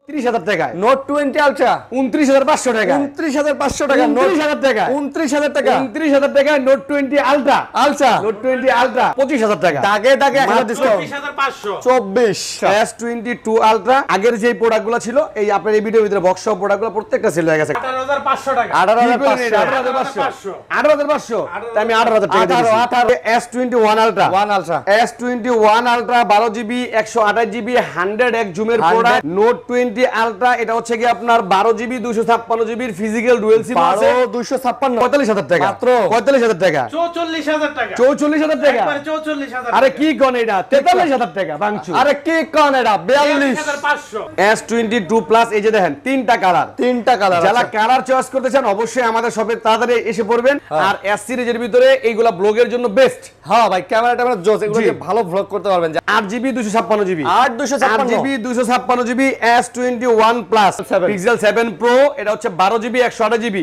30,000 টাকায় note 20 ultra 29,500 টাকা 29,500 টাকা 29,000 টাকা 29,000 টাকা 29,000 টাকায় note 20 ultra ultra note 20 ultra 25,000 টাকা দাগে দাগে 1000 ডিসকাউন্ট 24 S22 আলট্রা আগের যে প্রোডাক্টগুলো ছিল এই আপনার এই ভিডিওর ভিতরে বক্স সহ প্রোডাক্টগুলো প্রত্যেকটা সেল হয়ে গেছে 18,500 টাকা 18,500 18,500 তাই আমি 18,000 টাকা দিয়েছি 18 S21 ultra 1 ultra S21 ultra 12GB 128GB 101 জুমের প্রোডাক্ট নোট 20 আলট্রা এটা হচ্ছে কি আপনার 12GB 256GB এর ফিজিক্যাল ডুয়াল সিম আছে 256 45,000 টাকা মাত্র 45,000 টাকা 44,000 টাকা 44,000 টাকা একবারে 44,000 আরে কি কোন এটা 43,000 টাকা বাংচু আরে কি কোন এটা 42 43,500 S22 প্লাস এই যে দেখেন তিনটা কালার যারা কালার চয়েস করতে চান অবশ্যই আমাদের শপে তাড়াতাড়ি এসে পড়বেন আর S সিরিজের ভিতরে এইগুলা ব্লগের জন্য বেস্ট হ্যাঁ ভাই ক্যামেরাটা আমরা জোস এগুলো দিয়ে ভালো ব্লগ করতে পারবেন 8GB 256GB 8 256GB S21 plus pixel 7 pro এটা হচ্ছে 12GB 128GB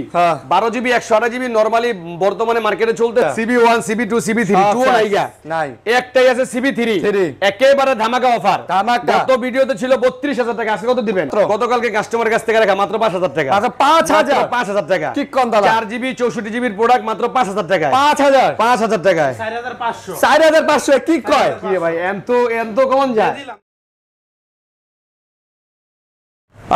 12GB 128GB normally বর্তমানে মার্কেটে চলতে CB1 CB2 CB3 টু নাই একটাই আছে CB3 একেবারে ধামাকা অফার গত ভিডিওতে ছিল 32,000 টাকা আজকে কত দিবেন গতকালকে কাস্টমারের কাছ থেকে রাখা মাত্র 5,000 টাকা আচ্ছা 5,000 টাকা কি কোন দাদা 4GB 64GB এর প্রোডাক্ট মাত্র 5,000 টাকা 5,000 টাকায় 4,500 4,500 কি কয় কি ভাই এত কমন যায়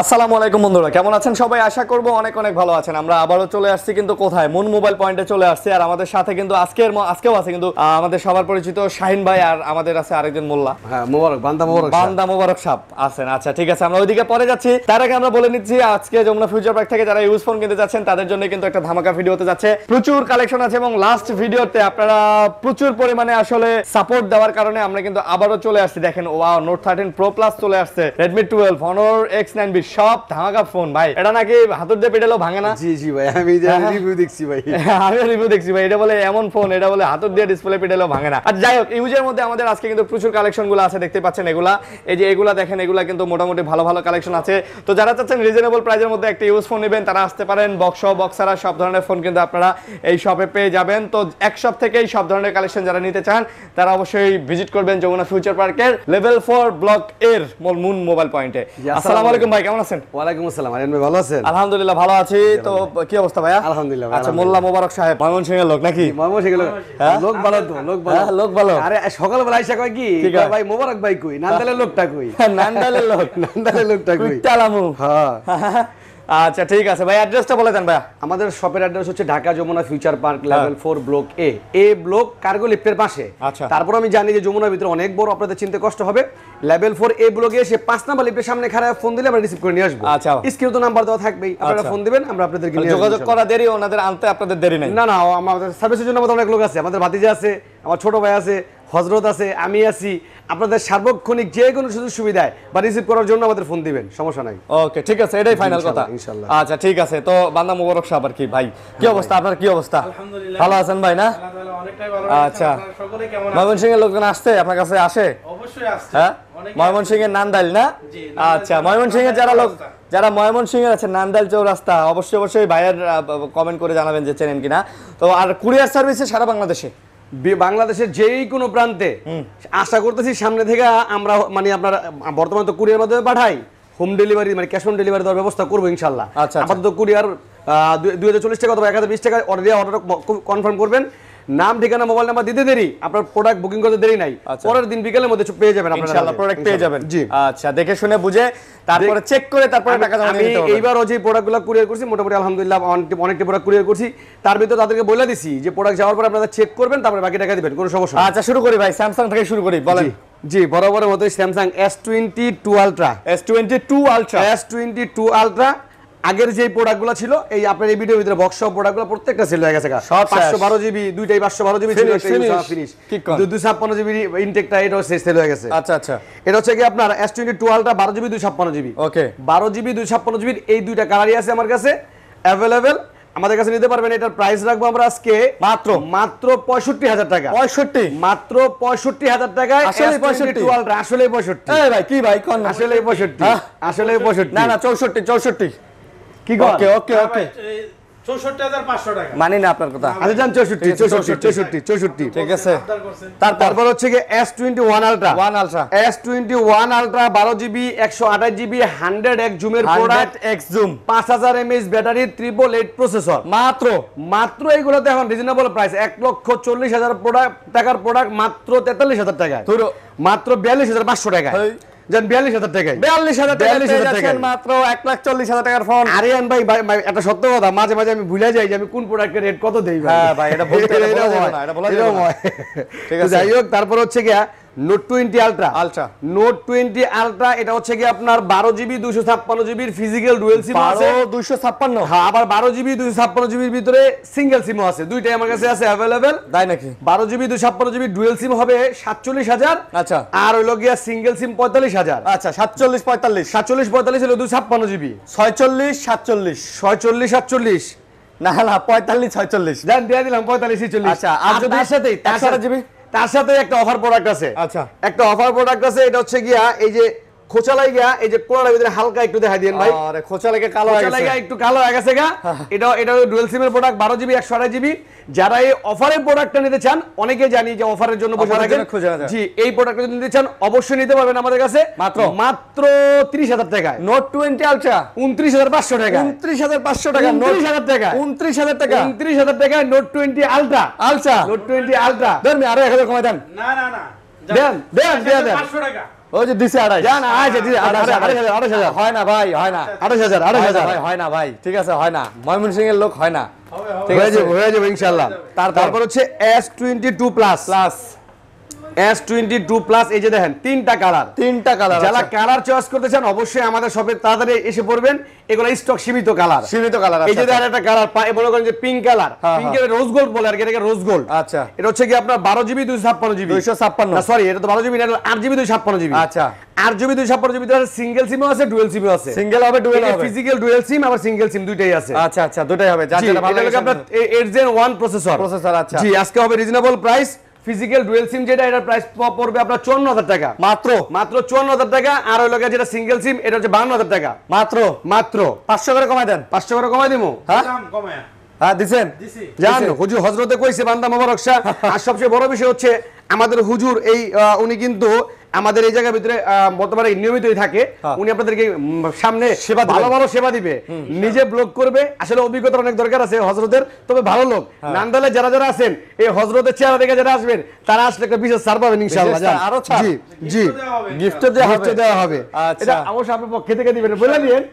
আসসালামু আলাইকুম বন্ধুরা কেমন আছেন সবাই আশা করব অনেক অনেক ভালো আছেন আমরা আবারো চলে আসছি কিন্তু কোথায় মুন মোবাইল পয়েন্টে চলে আসছি আর আমাদের সাথে কিন্তু আজকেও আছে কিন্তু আমাদের সবার পরিচিত শাহিন ভাই আর আমাদের আছে আরেকজন মোল্লা হ্যাঁ মোবারক বান্দা মোবারক সাহেব আছেন আচ্ছা ঠিক আছে আমরা ওইদিকে পরে যাচ্ছি তার আগে আমরা বলে নিচ্ছি আজকে যমুনা ফিউচার পার্ক থেকে যারা ইউজ ফোন কিনতে যাচ্ছেন তাদের জন্য কিন্তু একটা ধামাকা ভিডিও হতে যাচ্ছে প্রচুর কালেকশন আছে এবং লাস্ট ভিডিওতে আপনারা প্রচুর পরিমাণে আসলে সাপোর্ট দেওয়ার কারণে আমরা কিন্তু আবারো চলে আসছি দেখেন ওয়াও নোট 13 প্রো প্লাস চলে আসছে Redmi 12 Honor X9B সব ধামাকা ফোন ভাই এটা নাকি হাতুর দিয়ে পেটালেও ভাঙে না জি ভাই আমি রিভিউ দেখছি ভাই আমি রিভিউ দেখছি ভাই এটা বলে এমন ফোন এটা বলে হাতুর দিয়ে ডিসপ্লে পেটালেও ভাঙে না আর যাই হোক ইউজের মধ্যে আমাদের আজকে কিন্তু প্রচুর কালেকশন গুলো আছে দেখতে পাচ্ছেন এগুলা এই যে এগুলা দেখেন এগুলা কিন্তু মোটামুটি ভালো ভালো কালেকশন আছে তো যারা চাচ্ছেন রিজনেবল প্রাইসের মধ্যে একটা ইউজ ফোন নেবেন তারা আসতে পারেন বক্সারা সব ধরনের ফোন কিন্তু আপনারা এই শপে পেয়ে যাবেন তো এক শপ থেকেই সব ধরনের কালেকশন যারা নিতে চান তারা অবশ্যই ভিজিট করবেন যমুনা ফিউচার পার্কের লেভেল 4 ব্লক এর মুন মোবাইল পয়েন্টে আসসালামু আলাইকুম ভাই কেমন আছেন ওয়ালাইকুম আসসালাম আরিয়ান ভাই ভালো আছেন আলহামদুলিল্লাহ ভালো আছি তো কি অবস্থা ভাইয়া আলহামদুলিল্লাহ আচ্ছা মোল্লা মোবারক সাহেব ময়মনসিংহের লোক নাকি লোক ভালো তো লোক ভালো আরে সকালবেলা আইসা কয় কি ভাই মোবারক ভাই কই নান্দালের লোকটা কই নান্দালের লোকটা কই টালামু হ্যাঁ আচ্ছা ঠিক আছে ভাই অ্যাড্রেসটা বলে দেন ভাই আমাদের শপের অ্যাড্রেস হচ্ছে Dhaka Jamuna future park level 4 block A block cargo লিফটের পাশে আচ্ছা তারপর আমি জানি যে যমুনার ভিতরে অনেক বড় আপনাদের চিনতে কষ্ট হবে লেভেল 4 এ ব্লকে এসে 5 নাম্বার লিফটের সামনে খাড়ায় ফোন দিলে আমরা রিসিভ করে নিয়ে আসবো আচ্ছা স্ক্রিনে তো নাম্বার দেওয়া থাকবেই আপনারা ফোন দিবেন আমরা আপনাদেরকে নিয়ে যোগাযোগ করা দেরি ওনাদের আনতে আপনাদের দেরি নাই না আমাদের সার্ভিসের জন্য আমাদের অনেক লোক আছে আমাদের ভাতিজা আছে আমার ছোট ভাই আছে হযরত আছে আমি আছি আপনাদের সার্বক্ষণিক যে কোনো সুযোগ সুবিধায় বা রিসিভ করার জন্য আমাদের ফোন দিবেন সমস্যা নাই ওকে ঠিক আছে এটাই ফাইনাল কথা ইনশাআল্লাহ আচ্ছা ঠিক আছে তো বান্দা মোবারক সাহেব আর কি ভাই কি অবস্থা আপনার কি অবস্থা আলহামদুলিল্লাহ ভালো আছেন ভাই না অনেকটাই ভালো আচ্ছা সকলে কেমন আছেন ময়মনসিংহের লোকজন আসছে আপনার কাছে আসে অবশ্যই আসছে হ্যাঁ ময়মনসিংহের নান্দাইল না আচ্ছা ময়মনসিংহের যারা ময়মনসিংহের আছে নান্দাইল চৌরাস্তা অবশ্যই ভাইয়ের কমেন্ট করে জানাবেন যে চেনেন কিনা তো আর কুরিয়ার সার্ভিসে সারা বাংলাদেশে বাংলাদেশের যেই কোনো প্রান্তে আশা করতেছি সামনে থেকে আমরা মানে আপনারা বর্তমানে তো কুরিয়ার মাধ্যমে পাঠাই হোম ডেলিভারি মানে ক্যাশ অন ডেলিভারি দেওয়ার ব্যবস্থা করবো ইনশাল্লাহ আপাতত কুরিয়ার 240 টাকা অথবা 1020 টাকা অর্ডার কনফার্ম করবেন নাম ঠিকানা মোবাইল নাম্বার দিতে দেরি আপনার প্রোডাক্ট বুকিং করতে দেরি নাই পরের দিন বিকেলের মধ্যে পেয়ে যাবেন আপনারা ইনশাআল্লাহ প্রোডাক্ট পেয়ে যাবেন জি আচ্ছা দেখে শুনে বুঝে তারপরে চেক করে তারপরে টাকা জমা দিতে হবে আমি এইবারও যে প্রোডাক্টগুলো কুরিয়ার করছি মোটামুটি আলহামদুলিল্লাহ অনেকটা প্রোডাক্ট কুরিয়ার করছি তার ভিতরে তাদেরকে বলে দিছি যে প্রোডাক্ট যাওয়ার পর আপনারা চেক করবেন তারপরে বাকি টাকা দিবেন কোনো সমস্যা আচ্ছা শুরু করি ভাই স্যামসাং থেকে শুরু করি বলেন জি বরাবরের মতোই Samsung S22 ultra S22 ultra আগের যে প্রোডাক্টগুলো ছিল এই আপনার এই ভিডিওর ভিতরে বক্স সহ প্রোডাক্টগুলো প্রত্যেকটা সেল হয়ে গেছে 512GB দুইটাই 512GB ছিল ফিনিশ 256GB ইনটেকটা এটাও সেল হয়ে গেছে আচ্ছা এটা হচ্ছে কি আপনার S22 আলট্রা 12GB 256GB ওকে 12GB 256GB এই দুইটা কালারই আছে আমার কাছে अवेलेबल আমাদের কাছে নিতে পারবেন এটার প্রাইস রাখবো আমরা আজকে মাত্র 65000 টাকা 65 মাত্র 65000 টাকায় আসলে 65 আলট্রা আসলে 65 এই ভাই কি ভাই কোন আসলে 65 আসলে 65 না 64 কি ওকে ওকে 64,500 টাকা। মানি না আপনার কথা। আচ্ছা যান 64 ঠিক আছে। আবদার করছেন। তারপর হচ্ছে কি S21 ultra. 1 ultra S21 ultra 12 GB 128 GB 100x জুমের product 100x zoom 5000 mAh battery 888 processor. মাত্র এইগুলোতে এখন রিজনেবল প্রাইস 1,40,000 টাকার প্রোডাক্ট মাত্র 43,000 টাকায়। ধরো মাত্র 42,500 টাকায়। যান 42,000 টাকায়। 42,000 টাকা 42,000 পেয়ে মাত্র 1,40,000 টাকার ফোন। আরিয়ান ভাই একটা সত্য কথা, মাঝে মাঝে আমি ভুলে যাই যে আমি কোন প্রোডাক্টের রেট কত দেই ভাই। হ্যাঁ ভাই, এটা বলতে এটা বলা যাবে না, এটা বলা যাবে না। ঠিক আছে। যাই হোক, তারপর হচ্ছে গিয়া নোট 20 আলট্রা। নোট 20 আলট্রা এটা হচ্ছে কি আপনার 12 জিবি 256 জিবির ফিজিক্যাল ডুয়াল সিম আছে। 256 হ্যাঁ, আবার 12 জিবি 256 জিবির ভিতরে সিঙ্গেল সিমও আছে। দুইটাই আমার কাছে আছে अवेलेबल। তাই নাকি? 12 জিবি 256 জিবি ডুয়াল সিম হবে 47,000। আচ্ছা। আর হইলো গিয়া সিঙ্গেল সিম 45,000। আচ্ছা 47 45 47 45 হলো 256 জিবি। 46 47 46 47 না না 45 46 জান দিয়ে দিলাম 45 46। আচ্ছা, আর যদি তার সাথে জিবি তার সাথে একটা অফার প্রোডাক্ট আছে। আচ্ছা। একটা অফার প্রোডাক্ট আছে, এটা হচ্ছে গিয়া এই যে খোঁচালাই গিয়া এই যে কোণার ভিতরে হালকা একটু দেখাই দেন ভাই। আরে খোঁচা লেগে কালো হয়ে খোঁচালাই গেছে। গিয়া একটু কালো হয়ে গেছে গা। এটা ডুয়াল সিমের প্রোডাক্ট 12 জিবি 128 জিবি। যারা এই অফারের প্রোডাক্টটা নিতে চান, অনেকে জানি যে অফারের জন্য বসে অফারের থাকেন। জন্য খুঁজে না। জি, এই প্রোডাক্টটা যদি নিতে চান অবশ্যই নিতে পারবেন আমাদের কাছে মাত্র 30,000 টাকায়। নোট 20 আলট্রা 29,500 টাকা। 29,500 টাকা। 29,000 টাকা। 29,000 টাকা। 29,000 টাকায় note 20 ultra. Note 20 ultra. Then আরো 1000 কমাই দেন। না না না। দেন 500 টাকা। ওই যে দিছে 2.5 জান আচ্ছা জি 28,000 হয় না ভাই, হয় না। 28,000 ভাই হয় না ভাই, ঠিক আছে হয় না। ময়মনসিংহ এর লোক হয় না। ঠিক আছে হয়ে যাবে ইনশাআল্লাহ। তারপর হচ্ছে S22 প্লাস। S22 প্লাস এই যে দেখেন তিনটা কালার। যারা কালার চয়েস করতে চান অবশ্যই আমাদের শপে তাড়াতাড়ি এসে পড়বেন। এগুলো স্টক সীমিত কালার। এই যে দেখেন একটা কালার মনে করেন যে পিঙ্ক কালার, পিঙ্কের রোজ গোল্ড বলে আর কি, এটাকে রোজ গোল্ড। আচ্ছা। এটা হচ্ছে কি আপনার 12 জিবি 256 জিবি। 256 না সরি, এটা তো 12 জিবি না, 8 জিবি 256 জিবি। আচ্ছা। 8 জিবি 256 জিবি তার সিঙ্গেল সিমও আছে, ডুয়াল সিমও আছে। সিঙ্গেল হবে ডুয়াল হবে। ফিজিক্যাল ডুয়াল সিম আবার সিঙ্গেল সিম দুইটাই আছে। আচ্ছা আচ্ছা, দুটাই হবে। যার যেটা ভালো লাগে। আপনার 8 Gen 1 প্রসেসর। আচ্ছা। জি, আজকে হবে reasonable price. Physical dual SIM যেটা, এটার প্রাইস পড়বে আপনার 54,000 টাকা। মাত্র 54,000 টাকা। আর ওই লোকের যেটা সিঙ্গেল সিম, এটা হচ্ছে 52,000 টাকা। মাত্র 500 করে কমাই দেন। 500 করে কমাই দিমু। দাম কমায়া। হ্যাঁ দিছেন। জান হুজুর হযরতে কইছে বান্দা মোবারক শাহ। আর সবচেয়ে বড় বিষয় হচ্ছে আমাদের হুজুর এই উনি কিন্তু আমাদের এই জায়গার ভিতরে বর্তমানে নিয়মিতই থাকে। উনি আপনাদেরকে সামনে ভালো সেবা দিবে, নিজে ব্লগ করবে। আসলে অভিজ্ঞতার অনেক দরকার আছে হযরতের, তবে ভালো লোক। নান্দালে যারা যারা আছেন এই হযরতের চেহারা দেখে যারা আসবেন তারা আসলে একটা বিশেষ ছাড় পাবেন ইনশাআল্লাহ। আরো ছাড়। জি গিফট দেওয়া হবে। এটা অবশ্যই আপনার পক্ষ থেকে দিবেন, বলে দিয়েন।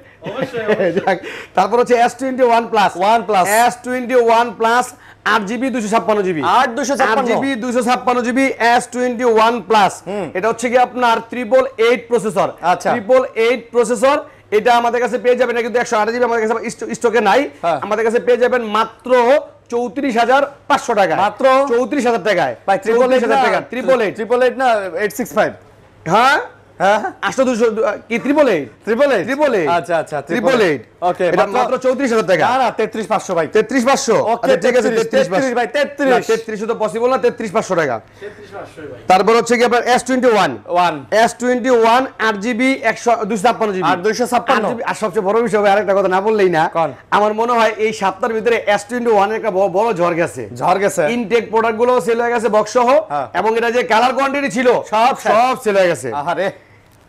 তারপর হচ্ছে S21 plus. S21 plus 8 GB 256 GB. 8 GB 256 GB S21 plus. এটা হচ্ছে কি আপনার 888 প্রসেসর। 888 প্রসেসর। এটা আমাদের কাছে পেয়ে যাবেন, কিন্তু 128 জিবি আমাদের কাছে স্টকে নাই। আমাদের কাছে পেয়ে যাবেন মাত্র 34,500 টাকা। মাত্র 34,000 টাকায়। 34,000 টাকা। 888 না 865। হ্যাঁ 8,200 কি 888? আচ্ছা আচ্ছা 888 ওকে, এটা মাত্র 34,000 টাকা। না 33,500 ভাই। 33,500 ওকে, ঠিক আছে 33 ভাই 33 33 তো পসিবল না, 33,500 টাকা। 33,500 ভাই। তারপর হচ্ছে কি আপনার S21 8 জিবি 256 জিবি। 256 আর সবচেয়ে বড় বিষয় হবে আরেকটা কথা না বললেই না, আমার মনে হয় এই সপ্তাহের ভিতরে S21 এর একটা বড় ঝড় গেছে। ইনটেক প্রোডাক্ট গুলো সেল হয়ে গেছে বক্স সহ, এবং এটা যে কালার কোয়ান্টিটি ছিল সব সেল হয়ে গেছে। আহারে।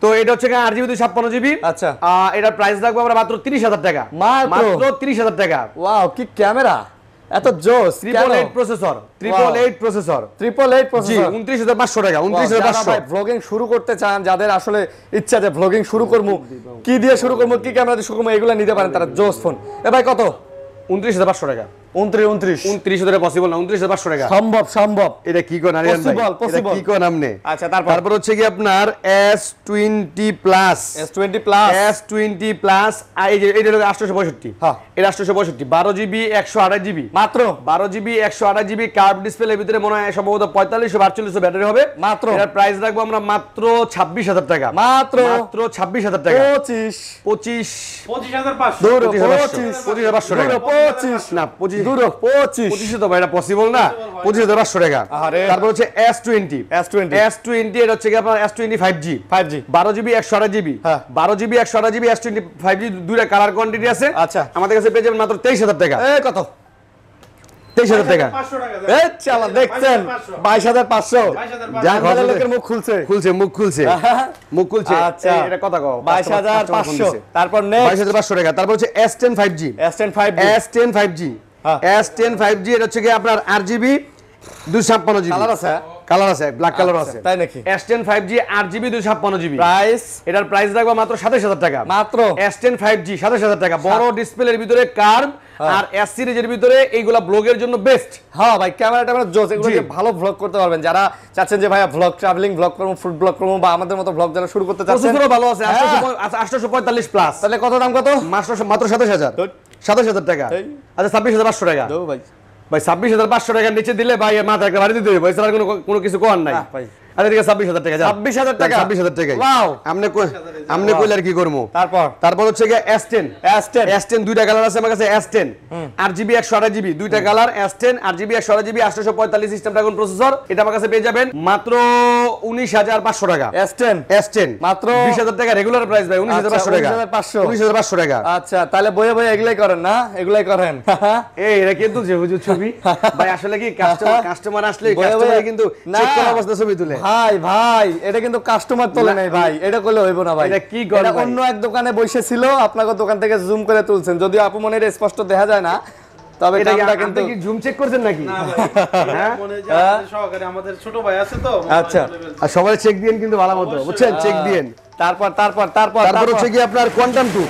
তো এটা হচ্ছে 8 জিবি 256 জিবি। আচ্ছা। এটার প্রাইস রাখবো আমরা মাত্র 30,000 টাকা। মাত্র 30,000 টাকা। ওয়াও, কি ক্যামেরা, এত জোস। 888 প্রসেসর। 888 প্রসেসর। 888 প্রসেসর। 29,500 টাকা। 29,500। ভাই ব্লগিং শুরু করতে চান, যাদের আসলে ইচ্ছা যে ব্লগিং শুরু করবো, কি দিয়ে শুরু করবো, কি ক্যামেরা দিয়ে শুরু করবো, এগুলো নিতে পারেন তারা। জোস ফোন। এ ভাই কত? 29,500 টাকা। 29 ধরে পসিবল না, 29,500 টাকা। সম্ভব। এটা কি কোন আরিয়ান ভাই? এটা কি কোন আমনে? আচ্ছা, তারপর হচ্ছে কি আপনার S20 প্লাস। S20 প্লাস এই যে এটা হলো 865। হ্যাঁ, এটা 865 12 জিবি 128 জিবি। মাত্র 12 জিবি 128 জিবি কার্ভ ডিসপ্লের ভিতরে মনে হয় সম্ভবত 45-48 ব্যাটারি হবে। মাত্র এর প্রাইস রাখবো আমরা মাত্র 26,000 টাকা। মাত্র 26,000 টাকা। 25,500 টাকা। 25,500 টাকা। 25,000 টাকা। দূর 25 25 তো ভাই এটা পসিবল না, 25,500 টাকা। আরে। তারপর হচ্ছে S20 S20 এটা হচ্ছে কি আপনার S20 5G 12 GB 128 GB হ্যাঁ। 12 GB 128 GB S20 5G দুইটা কালার কোয়ান্টিটি আছে। আচ্ছা। আমাদের কাছে পেয়ে যাবেন মাত্র 23,000 টাকা। এই কত 23,000 টাকা 500 টাকা এই চালা দেখছেন 22,500 যা আমাদের খরচ লোকের মুখ খুলছে মুখ খুলছে মুখ খুলছে। আচ্ছা। এই, এটা কথা কও 22,500 তারপর নেক্সট 22,500 টাকা। তারপর হচ্ছে S10 5G S10 5G S10 5G হ্যাঁ। S10 5G এটা হচ্ছে কি আপনার 8GB 256 GB কালার আছে কালার আছে, ব্ল্যাক কালার আচ্ছা, আছে। তাই নাকি? S10 5G 8GB 256 GB price এটার প্রাইস রাখবো মাত্র 27,000 টাকা। মাত্র S10 5G 27,000 টাকা। বড় ডিসপ্লের ভিতরে কার্ভ আর S সিরিজের ভিতরে এইগুলা ব্লগের জন্য বেস্ট। হ্যাঁ ভাই ক্যামেরাটা মানে জোস, এগুলো জি। দিয়ে ভালো ব্লগ করতে পারবেন যারা চাচ্ছেন যে ভাইয়া ব্লগ ট্রাভেলিং ব্লগ করবো, ফুড ব্লগ করবো, বা আমাদের মতো ব্লগ যারা শুরু করতে চাচ্ছেন। প্রসেসরও ভালো আছে, হ্যাঁ। 845 প্লাস। তাহলে কত দাম কত? মাত্র 27,000 টাকা। এই। আচ্ছা 26,500 টাকা। দাও ভাই ভাই 26,500 টাকার নিচে দিলে ভাই এর মাথা একটা বাড়ি দিতে হবে, এছাড়া কোনো কিছু করার নাই। না ভাই। আচ্ছা ঠিক আছে 26,000 টাকা। 26,000 টাকা? 26,000 টাকা। Wow! আমনে কইলে আর কি করবো। তারপর হচ্ছে গিয়ে S10 দুইটা কালার আছে আমার কাছে। S10 8GB 128GB দুইটা colour. S10 8GB 128GB 845 system dragon processor. এটা আমার কাছে পেয়ে যাবেন মাত্র 19,500 টাকা। S10 মাত্র 20,000 টাকা রেগুলার প্রাইস ভাই। 19,500 টাকা। 19,500 টাকা। আচ্ছা তাহলে বইয়ে বইয়ে এগুলাই করেন না, এগুলাই করেন। এই এটা কিন্তু যে হুজুর ছবি ভাই আসলে কি কাস্টমার আসলে বয়ে বয়ে- কাস্টমার কিন্তু না। চেক করা অবস্থা ছবি তুলে। ভাই এটা কিন্তু কাস্টমার তোলে নাই ভাই, এটা করলে হইব না ভাই। এটা কি করেন এটা ভাই? অন্য এক দোকানে বসেছিল, আপনাকে দোকান থেকে জুম করে তুলছেন, যদিও আপু মনের স্পষ্ট দেখা যায় না, তবে এটা কামটা কিন্তু কিন্তু কি জুম চেক করছেন নাকি? না ভাই, হ্যাঁ? মনে হয় যে আমাদের সহকারী আমাদের ছোট ভাই আছে তো, আচ্ছা। আর সবাই চেক দিয়েন কিন্তু ভালো মতো, বুঝছেন? চেক দিয়েন। তারপর হচ্ছে কি আপনার কোয়ান্টাম 2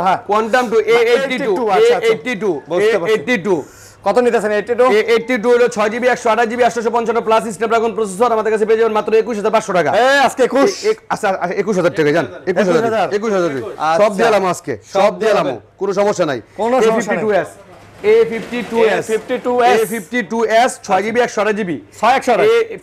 হ্যাঁ কোয়ান্টাম 2 A82 আচ্ছা, আচ্ছা। A82 বুঝতে পারছি। A82 কত নিতেছেন 82? A82 হলো 6GB 128GB 855 plus Snapdragon processor. আমাদের কাছে পেয়ে যাবেন মাত্র 21,500 টাকা। আজকে 21 আচ্ছা 21,000 টাকা জান। 21,000 আচ্ছা। সব দিলাম আজকে, সব দিলাম, কোনো সমস্যা নাই। কোনো সমস্যা নাই। A52s 6GB 128GB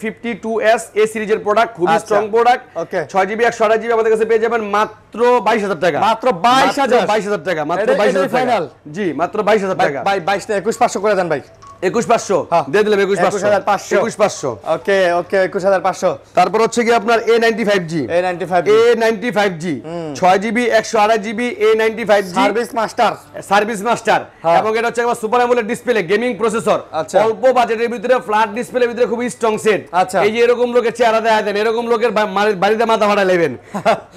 52s A সিরিজের প্রোডাক্ট, খুবই আচ্ছা। Strong product. Okay. 6GB 128GB আমাদের কাছে পেয়ে যাবেন মাত্র 22,000 টাকা। মাত্র 22,000 টাকা, মাত্র এটাই 22,000 টাকা। final? জি, মাত্র 22,000 টাকা। ভাই 22 না 21,500 করে দেন ভাই। 21,500 হ্যাঁ। দিয়ে দিলাম। 21,500 21,500 ওকে 21,500। তারপর হচ্ছে কি আপনার A95G A95G 6GB 128GB A95G service master হ্যাঁ। এবং এটা হচ্ছে একটা super AMOLED display gaming processor. আচ্ছা। অল্প বাজেটের ভিতরে ফ্ল্যাট ডিসপ্লের ভিতরে খুবই স্ট্রং সেট। আচ্ছা। এই যে এরকম লোকের চেহারা দেয়া দেন, এরকম লোকের বাড়িতে মাথা ভাড়া নেবেন।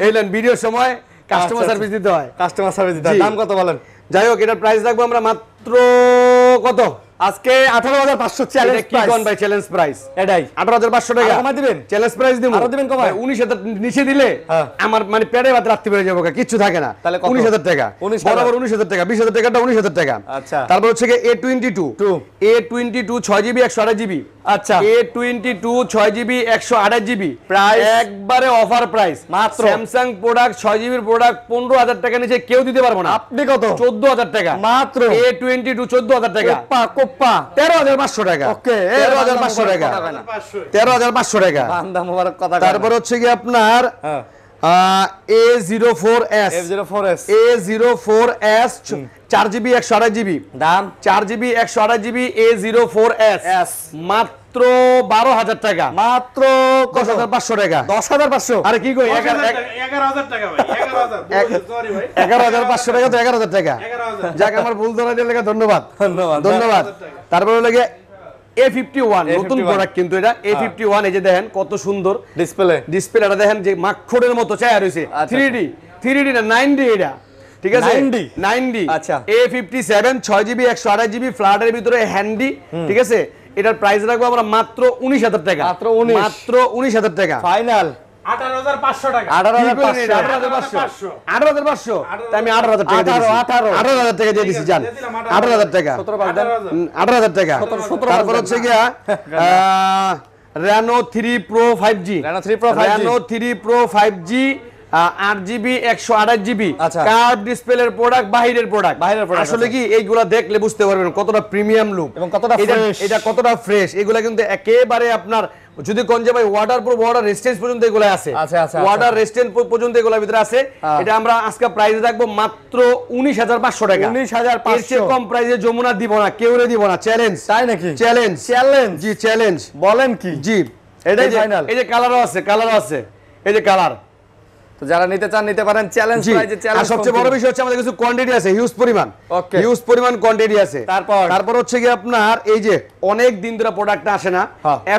এইলেন ভিডিওর সময় কাস্টমার আচ্ছা, সার্ভিস দিতে হয়। কাস্টমার সার্ভিস দিতে হয়। জি। দাম কত বলেন? যাই হোক এটার প্রাইস রাখবো আমরা মাত্র কত আজকে 18,500 এটা চ্যালেঞ্জ কি কোন ভাই চ্যালেঞ্জ প্রাইস? এটাই 18,500 টাকা। আরো কমাই দিবেন? চ্যালেঞ্জ প্রাইস দিমু। আরো দিবেন কমায়? 19,000 নিচে দিলে হ্যাঁ। আমার মানে পেটে ভাত রাত্রি বেড়ে যাবো, কিচ্ছু থাকে না। তাহলে কত? 19,000 টাকা। 19,000 বরাবর 19,000 টাকা। 20,000 টাকাটা 19,000 টাকা। আচ্ছা। তারপর হচ্ছে কি A22 6GB 128GB আচ্ছা। A22 6GB 128GB Price? একবারে অফার প্রাইস। মাত্র? স্যামসাং প্রোডাক্ট 6GB প্রোডাক্ট 15,000 টাকা নিচে কেউ দিতে পারবো না। আপনি কত? 14,000 টাকা মাত্র? A22 14,000 টাকা। কোপ্পা 13,500 টাকা। ওকে 13,500 টাকা। 13,500 টাকা। বান্দা মোবারক কথা। তারপর হচ্ছে কি আপনার হ্যাঁ A04s F04s A04s 4GB 128GB দাম 4GB 128GB A04s মাত্র 12,000 টাকা। মাত্র 10,500 টাকা। 10,500 আরে কি কই 11,000 টাকা ভাই, 11,000 সরি ভাই, 11,500 টাকা তো 11,000 টাকা। 11,000 যাক আমার ভুল ধরা দিলে ধন্যবাদ। ধন্যবাদ। ধন্যবাদ। তারপর হলো গিয়ে A51 নতুন A51 প্রোডাক্ট কিন্তু এটা A51 এই যে দেখেন কত সুন্দর ডিসপ্লে ডিসপ্লেটা দেখেন যে মাখড়ের মতো চায়া রইছে। আচ্ছা। 3D না 9D এটা, ঠিক আছে 9D আচ্ছা। A57 6GB 128GB ফ্ল্যাটের ভিতরে হ্যান্ডি, ঠিক আছে। এটার প্রাইস রাখবো আমরা মাত্র 19,000 টাকা। মাত্র 19 মাত্র 19,000 টাকা। ফাইনাল 18,500 টাকা। 18,500 18,500 তাই আমি 18,000 টাকা দিয়ে দিছি। 18,000 টাকা দিয়ে দিছি জান। 18,000 টাকা। 18,000 টাকা। তারপর হচ্ছে গিয়া Reno 3 Pro 5G Reno 3 Pro 5G Reno 3 Pro 5G 8GB 128GB আচ্ছা। কার্ভ ডিসপ্লের প্রোডাক্ট, বাহিরের প্রোডাক্ট। product, আসলে কি এইগুলা দেখলে বুঝতে পারবেন কতটা প্রিমিয়াম লুক এবং কতটা fresh। এটা কতটা ফ্রেশ। এগুলা কিন্তু একেবারে আপনার যদি কোন যে ভাই ওয়াটার প্রুফ ওয়াটার রেজিস্ট্যান্স পর্যন্ত এগুলো আছে, ওয়াটার রেজিস্ট্যান্স পর্যন্ত এগুলোর ভিতরে আছে। এটা আমরা আজকে প্রাইস রাখবো মাত্র 19500 টাকা। 19500 এর চেয়ে কম প্রাইসে যমুনা দিব না, কেউরে দিব না। চ্যালেঞ্জ, তাই নাকি? চ্যালেঞ্জ, চ্যালেঞ্জ, জি চ্যালেঞ্জ। বলেন কি? জি এটাই ফাইনাল। এই যে কালারও আছে, কালারও আছে, এই যে কালার। তো যারা নিতে চান নিতে পারেন চ্যালেঞ্জ প্রাইজে। চ্যালেঞ্জ আর সবচেয়ে বড় বিষয় হচ্ছে আমাদের কিছু কোয়ান্টিটি আছে, হিউজ পরিমাণ, ওকে, হিউজ পরিমাণ কোয়ান্টিটি আছে। তারপর হচ্ছে কি আপনার এই যে অনেক দিন ধরে প্রোডাক্টটা আসে না,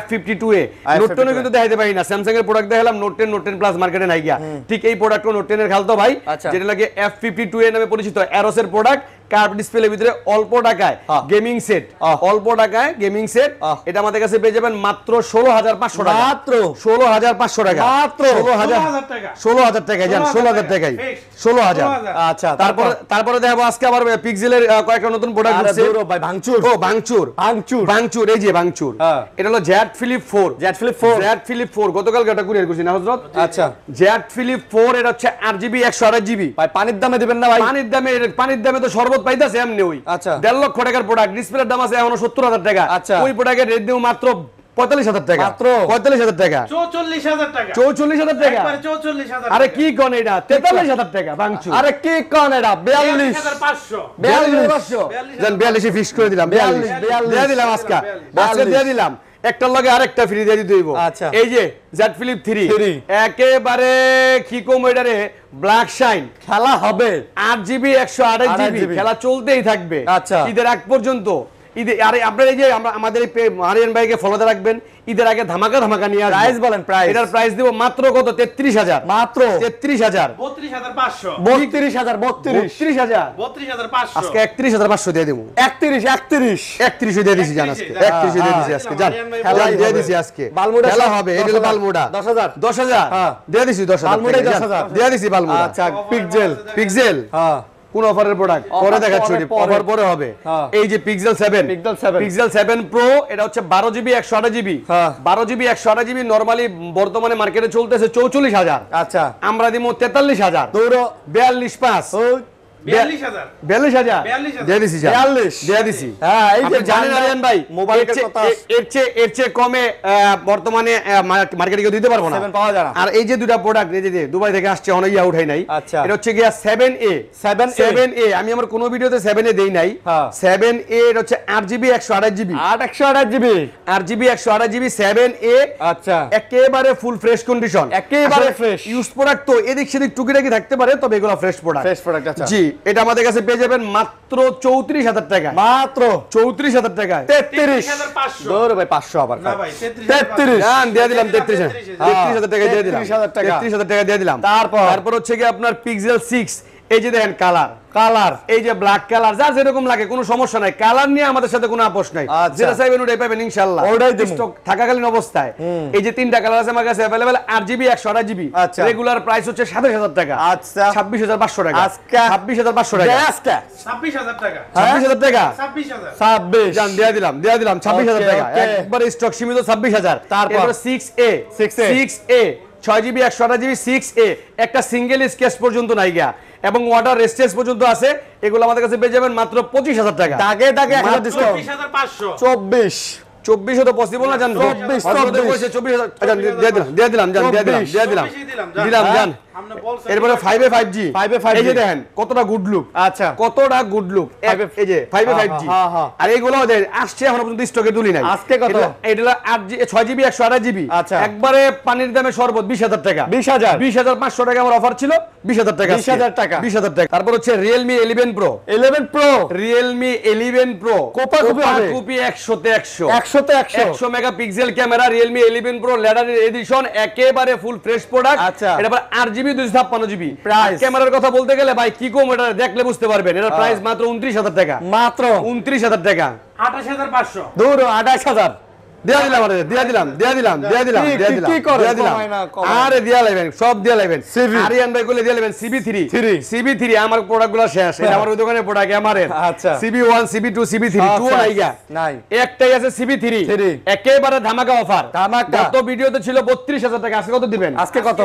F52A নোট 10 কিন্তু দেখাইতে পারি না। স্যামসাং এর প্রোডাক্ট দেখালাম, নোট 10 নোট 10 প্লাস মার্কেটে নাই গিয়া। ঠিক এই প্রোডাক্টও নোট 10 এর খালতো ভাই, যেটা লাগে F52A নামে পরিচিত, এরোস এর প্রোডাক্ট। কার্ভ ডিসপ্লের ভিতরে অল্প টাকায় গেমিং সেট, অল্প টাকায় গেমিং সেট। এটা আমাদের কাছে পেয়ে যাবেন মাত্র 16500 টাকা। মাত্র 16500 টাকা, মাত্র 16000 টাকা। 16000 টাকায় জান, 16000 টাকায় 16000। আচ্ছা, তারপরে দেখাবো আজকে আবার পিক্সেলের কয়েকটা নতুন প্রোডাক্ট আছে। ভাই ভাঙচুর, ও ভাঙচুর, ভাঙচুর, ভাঙচুর, এই যে ভাঙচুর। এটা হলো Z Philip 4, Z Philip 4, Z Philip 4 গতকাল এটা কুরিয়ার করছি না হযরত। আচ্ছা, জেড ফিলিপ 4 এটা হচ্ছে 8GB 128GB। ভাই পানির দামে দিবেন না ভাই? পানির দামে তো শরবত পাইতাছে এমনি। ওই আচ্ছা 1.5 লক্ষ টাকার প্রোডাক্ট, ডিসপ্লের দাম আছে এখনো 70000 টাকা। আচ্ছা, ওই প্রোডাক্টের রেট দেব মাত্র 45000 টাকা, মাত্র 45000 টাকা, 44000 টাকা, 44000 টাকা। একবারে 44000। আরে কি কোন এটা 43000 টাকা ভাঙচুর। আরে কি কোন এটা 42500, 42500 জান 42 ফিক্স করে দিলাম। 42 দিয়ে দিলাম আজকে, আজকে দিয়ে দিলাম। একটার লগে আরেকটা ফ্রি দিয়ে দিতে হইব। আচ্ছা, এই যে জেড ফিলিপ 3 একেবারে কি কম এটারে ব্ল্যাক শাইন খেলা হবে। 8GB 128GB খেলা চলতেই থাকবে। আচ্ছা, ঈদের আগ পর্যন্ত। ঈদে আরে আপনারা এই যে আমাদের এই মারিয়ান ভাইকে ফলোতে রাখবেন, ঈদের আগে ধামাকা ধামাকা নিয়ে আসবেন। প্রাইস বলেন, প্রাইস। এটার প্রাইস দেব মাত্র কত? 33000, মাত্র 33000, 32500, 32000, 32000, 32500। আজকে 31500 দিয়ে দেব। 31 দিয়ে দিছি জান আজকে, 31 দিয়ে দিছি আজকে জান, খেলাই দিয়ে দিছি আজকে। খেলা হবে, এটা হলো বালমুডা 10000 হ্যাঁ দিয়ে দিছি 10000, বালমুডা 10000 দিয়ে দিছি বালমুডা। আচ্ছা, পিক্সেল হ্যাঁ কোন অফারের প্রোডাক্ট পরে দেখাচ্ছি, অফার পরে হবে। এই যে পিক্সেল 7, পিক্সেল 7 প্রো, এটা হচ্ছে 12GB 128GB, 12GB 128GB normally বর্তমানে মার্কেটে চলতেছে 44000। আচ্ছা, আমরা দিব 43000, দৌড়ো 425, 42000 দিয়ে দিছি জান, 42 দিয়ে দিছি। হ্যাঁ, এই যে জানেন আরিয়ান ভাই, মোবাইলের কথা এর চেয়ে কমে বর্তমানে মার্কেটে কেউ দিতে পারবো না, 7 পাওয়া যায় না। আর এই যে দুটো প্রোডাক্ট এই যে দুবাই থেকে আসছে, অনেক ইয়া উঠাই নাই। আচ্ছা, এটা হচ্ছে গিয়া 7A। আমি আমার কোন ভিডিওতে 7A দেই নাই। 7A এটা হচ্ছে 8GB 128GB, 8GB 128GB 7A। আচ্ছা, একেবারে ফুল ফ্রেশ কন্ডিশন, একেবারে ফ্রেশ। ইউজ প্রোডাক্ট তো এদিক সেদিক টুকিটাকি থাকতে পারে, তবে এগুলো ফ্রেশ প্রোডাক্ট। আচ্ছা, জি এটা আমাদের কাছে পেয়ে যাবেন মাত্র 34000 টাকা, মাত্র 34000 টাকায়। 33500, দৌড় ভাই 500 আবার না ভাই 33 জান দিয়ে দিলাম 33000 টাকা দিয়ে দিলাম, 33000 টাকা, 33000 টাকা দিয়ে দিলাম। তারপর হচ্ছে কি আপনার পিক্সেল 6, এই যে দেখেন কালার, এই যে ব্ল্যাক কালার, যার যেরকম লাগে কোনো সমস্যা নাই, কালার নিয়ে আমাদের সাথে কোনো আপোষ নাই। যেটা চাইবেন ওটাই পাবেন ইনশাআল্লাহ, স্টক থাকাকালীন অবস্থায়। এই যে তিনটা কালার আছে আমার কাছে available, 8GB 128GB, regular price হচ্ছে 27000 টাকা। আচ্ছা, 26500 টাকা, আজকে 26500 টাকা, আজকে 26000 টাকা, 26000 টাকা, 26000 জান দিয়ে দিলাম 26000 টাকা, একবার স্টক সীমিত 26000। তারপর 6A 6GB 128GB 6A, একটা সিঙ্গেল স্কেচ পর্যন্ত নাই গিয়া, এবং ওয়াটার রেজিস্ট্যান্স পর্যন্ত আছে। এগুলো আমাদের কাছে পেয়ে যাবেন মাত্র 25000 টাকা। দাগে 1000 ডিসকাউন্ট, 24500, 24 তো পসিবল না জান, 24000 দিয়ে দিলাম জান। এরপরে 5A 5G, এই যে দেখেন কতটা গুড লুক। আচ্ছা, কতটা গুড লুক, এই যে 5A 5G। আর এইগুলো আসছে এখনো পর্যন্ত স্টকে তুলি নাই। আজকে কত? এটা 6GB 128GB, একবারে পানির দামে শরবত 20000 টাকা, 20500 টাকা আমার অফার ছিল, 20000 টাকা, 20000 টাকা। তারপর হচ্ছে Realme 11 Pro, Realme 11 Pro copy 100 100 megapixel camera, Realme 11 Pro leather addition, একেবারে ফুল ফ্রেশ প্রোডাক্ট। এটা আবার 8GB 256GB প্রাইস। ক্যামেরার কথা বলতে গেলে ভাই কি কম, এটা দেখলে বুঝতে পারবেন। এটার প্রাইস মাত্র 29000 টাকা, মাত্র 29000 টাকা, 28500, দূর 28000 দিয়া দিলাম, আরে দিয়া লাইবেন, সব দিয়া লাইবেন। আরিয়ান ভাই কইলে দিয়া লাইবেন CB3 আমার প্রোডাক্টগুলো শেষ, এটা আমার ওই দোকানের প্রোডাক্ট আমারে। আচ্ছা, CB1 CB2 CB3 2 নাই গা, নাই একটাই আছে CB3, একেবারে ধামাকা অফার। গত ভিডিওতে ছিল 32000 টাকা, আজকে কত দিবেন? আজকে কত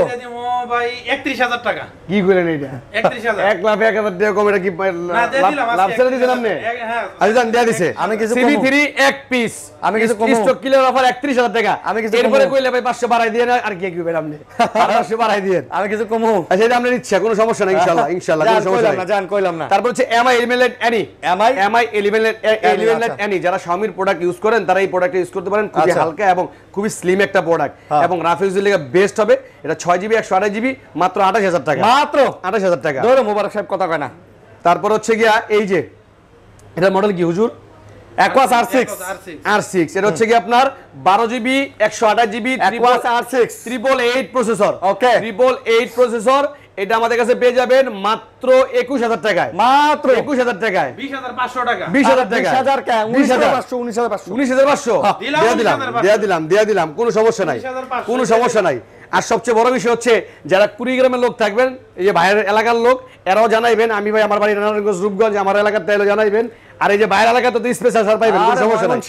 ভাই? 31000 টাকা। কি করেন এটা? 31000, 1,1000 টাকা কম, এটা কি লাভ ছেড়ে দিয়েছেন আপনি? হ্যাঁ, আচ্ছা দিয়া দিছে। আমি কিছু CB3 এক পিস, আমি কিছু কম কিলোর অফার 31000 টাকা। আমি কিছু এরপরে কমবো। কইলে ভাই 500 বাড়াই দিয়ে আর কি কিবেন আপনি? 500 বাড়াই দিয়েন। আমি কিছু কমু। আচ্ছা এটা আপনার ইচ্ছা, কোনো সমস্যা নাই ইনশাআল্লাহ, ইনশাআল্লাহ কোনো সমস্যা নাই। জান কইলাম না। তারপর হচ্ছে MI Eliminate Any, MI Eliminate Any, যারা Xiaomi প্রোডাক্ট ইউজ করেন তারা এই প্রোডাক্ট ইউজ করতে পারেন। খুবই আচ্ছা। হালকা এবং খুবই স্লিম একটা প্রোডাক্ট এবং রাফ ইউজের লাগা বেস্ট হবে। এটা 6GB 128GB মাত্র 28000 টাকা। মাত্র 28000 টাকা। ধরো মোবারক সাহেব কথা কয় না। তারপর হচ্ছে গিয়া এই যে এটা মডেল কি হুজুর? Aquas R6 R6, এটা হচ্ছে কি আপনার 12GB 128GB Aquas R6 888 processor. ওকে 888 প্রসেসর। এটা আমাদের কাছে পেয়ে যাবেন মাত্র 21000 টাকায়। মাত্র 21000 টাকায়। 20500 টাকা। 20000 টাকা। 20000 কে 19500 19500 19500 দিয়া দিলাম কোনো সমস্যা নাই, 19500 কোনো সমস্যা নাই। আর সবচেয়ে বড় বিষয় হচ্ছে যারা কুড়িগ্রামের লোক থাকবেন, এই যে বাইরের এলাকার লোক, এরাও জানাইবেন আমি ভাই আমার বাড়ি নারায়ণগঞ্জ রূপগঞ্জ, আমার এলাকার তাইলে জানাইবেন। আর এই যে বাইরের এলাকাতে তো স্পেশাল ছাড় পাইবেন, কোনো সমস্যা নাই,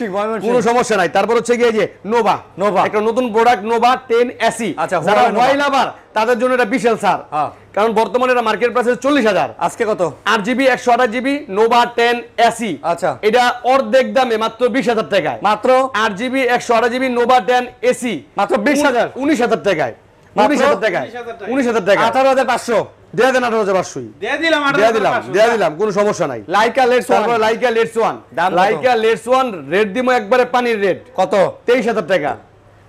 কোনো সমস্যা নাই। তারপর হচ্ছে গিয়ে যে নোভা একটা নতুন প্রোডাক্ট, নোভা 10 SE। আচ্ছা, যারা মোবাইল লাভার তাদের জন্য এটা বিশাল ছাড়, কারণ বর্তমানে এটা মার্কেট প্রাইস 40000। আজকে কত? 8GB 128GB Nova 10 SE। আচ্ছা এটা অর্ধেক দামে মাত্র 20000 টাকায়। মাত্র 8GB 128GB নোভা 10 SE মাত্র 20000 19000 টাকায়। 19000 টাকায় 19000 টাকা। 18500 দিয়ে দেন 18500 দিয়ে দিলাম দিয়ে দিলাম কোনো সমস্যা নাই। লাইকা লেটস তারপর লাইকা লেটস ওয়ান, দাম কত? লাইকা লেটস ওয়ান রেট দিমো একবারে পানির রেট। কত? 23000 টাকা